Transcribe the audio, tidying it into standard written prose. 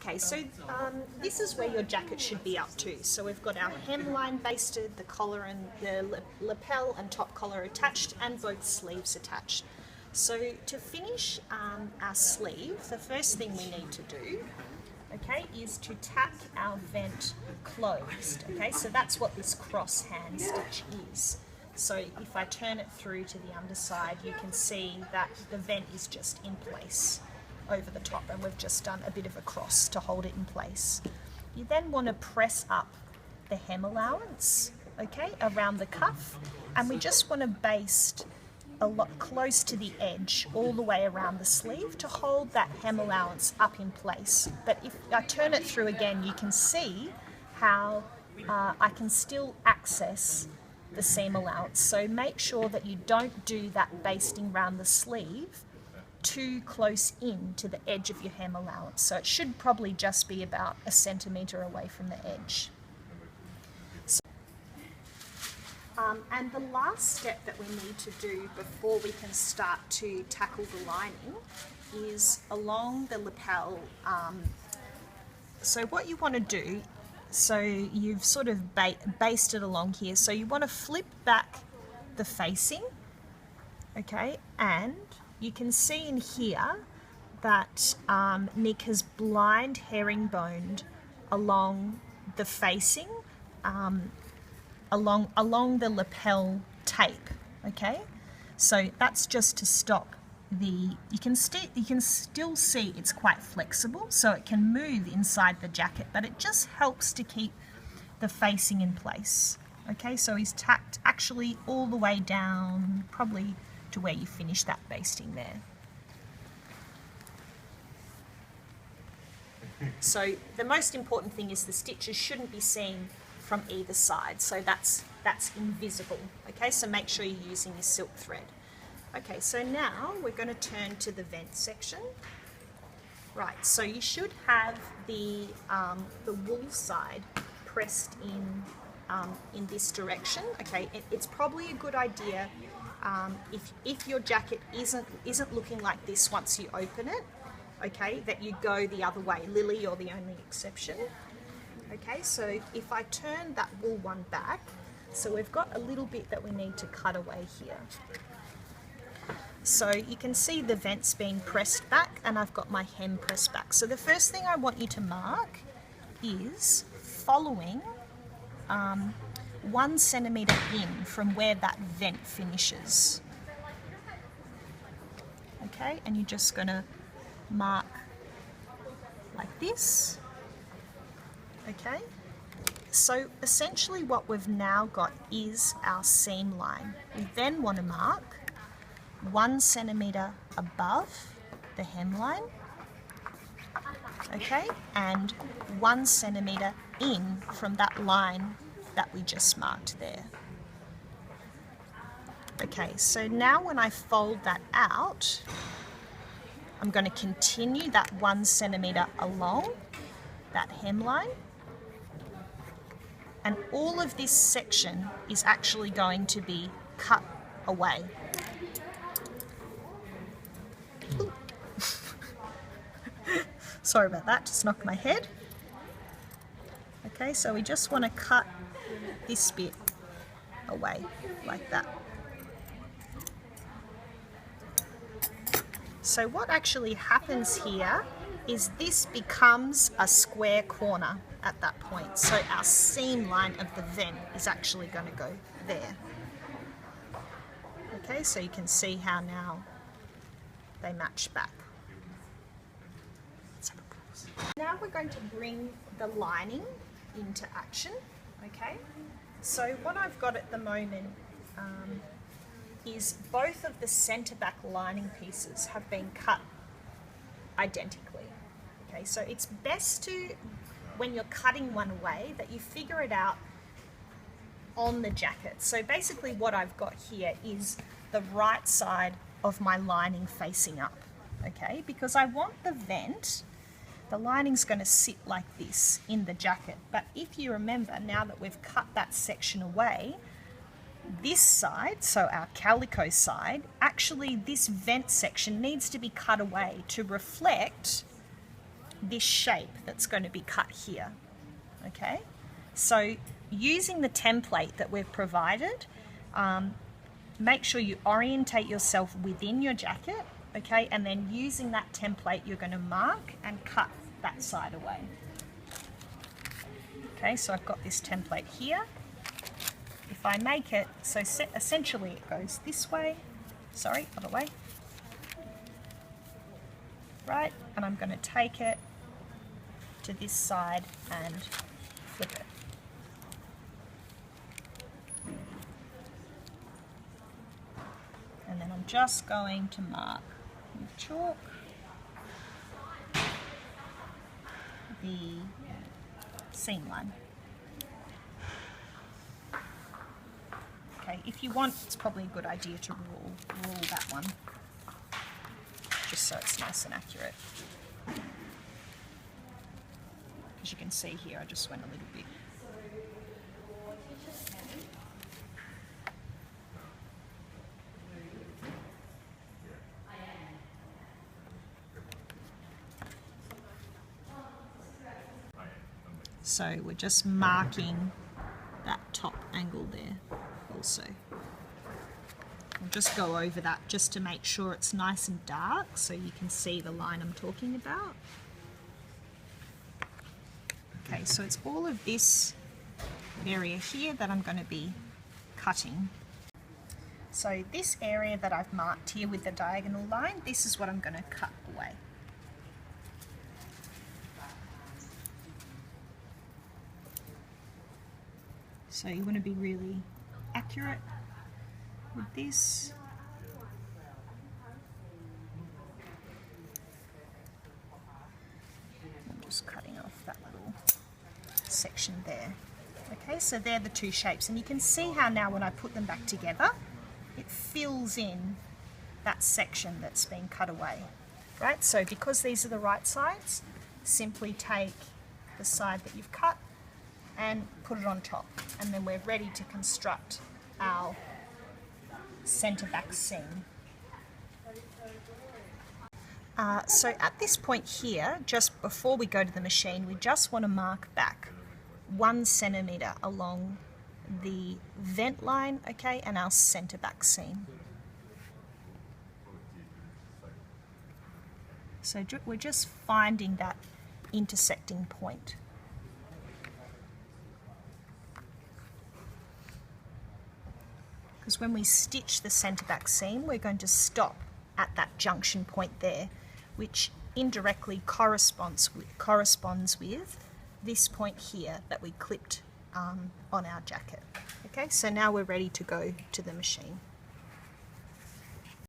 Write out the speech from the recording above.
Okay, so this is where your jacket should be up to. So we've got our hemline basted, the collar and the lapel and top collar attached, and both sleeves attached. So to finish our sleeve, the first thing we need to do, okay, is to tack our vent closed. Okay, so that's what this cross hand stitch is. So if I turn it through to the underside, you can see that the vent is just in place over the top, and we've just done a bit of a cross to hold it in place. You then want to press up the hem allowance, okay, around the cuff, and we just want to baste a lot close to the edge all the way around the sleeve to hold that hem allowance up in place. But if I turn it through again, you can see how I can still access the seam allowance. So make sure that you don't do that basting around the sleeve too close in to the edge of your hem allowance. So it should probably just be about 1 centimetre away from the edge. So, and the last step that we need to do before we can start to tackle the lining is along the lapel. So what you want to do, so you've sort of basted along here, so you want to flip back the facing, okay, and you can see in here that Nick has blind herringboned along the facing, along the lapel tape, okay? So that's just to stop the, you can still see it's quite flexible, so it can move inside the jacket, but it just helps to keep the facing in place. Okay, so he's tacked actually all the way down, probably to where you finish that basting there. So the most important thing is the stitches shouldn't be seen from either side, so that's invisible. Okay, so make sure you're using your silk thread. Okay, so now we're going to turn to the vent section. Right, so you should have the wool side pressed in this direction. Okay, it's probably a good idea if your jacket isn't looking like this once you open it, okay, that you go the other way. Lily, you're the only exception. Okay, so if I turn that wool one back, so we've got a little bit that we need to cut away here. So you can see the vents being pressed back, and I've got my hem pressed back. So the first thing I want you to mark is following 1 centimetre in from where that vent finishes. Okay, and you're just going to mark like this. Okay, so essentially what we've now got is our seam line. We then want to mark 1 centimetre above the hemline, okay, and 1 centimetre in from that line that we just marked there. Okay, so now when I fold that out, I'm going to continue that 1 centimetre along that hemline, and all of this section is actually going to be cut away. Sorry about that, just knocked my head. Okay, so we just want to cut this bit away like that. So what actually happens here is this becomes a square corner at that point. So our seam line of the vent is actually going to go there. Okay, so you can see how now they match back. Now we're going to bring the lining into action, okay? So what I've got at the moment is both of the centre back lining pieces have been cut identically. Okay, so it's best to, when you're cutting one away, that you figure it out on the jacket. So basically what I've got here is the right side of my lining facing up, okay? Because I want the vent, the lining's going to sit like this in the jacket. But if you remember, now that we've cut that section away, this side, so our calico side, actually this vent section needs to be cut away to reflect this shape that's going to be cut here. Okay, so using the template that we've provided, make sure you orientate yourself within your jacket, okay, and then using that template you're going to mark and cut that side away. Okay, so I've got this template here. If I make it, so essentially it goes this way, sorry, other way, right, and I'm going to take it to this side and flip it. And then I'm just going to mark with chalk the seam line. Okay, if you want, it's probably a good idea to rule that one, just so it's nice and accurate. As you can see here, I just went a little bit. So we're just marking that top angle there also. I'll just go over that just to make sure it's nice and dark so you can see the line I'm talking about. Okay, so it's all of this area here that I'm going to be cutting. So this area that I've marked here with the diagonal line, this is what I'm going to cut away. So you want to be really accurate with this. I'm just cutting off that little section there. Okay, so they're the two shapes, and you can see how now when I put them back together, it fills in that section that's been cut away. Right, so because these are the right sides, simply take the side that you've cut and put it on top, and then we're ready to construct our centre back seam. So at this point here, just before we go to the machine, we just want to mark back 1 centimetre along the vent line, okay, and our centre back seam. So we're just finding that intersecting point. Because when we stitch the centre back seam, we're going to stop at that junction point there, which indirectly corresponds with this point here that we clipped on our jacket. Okay, so now we're ready to go to the machine.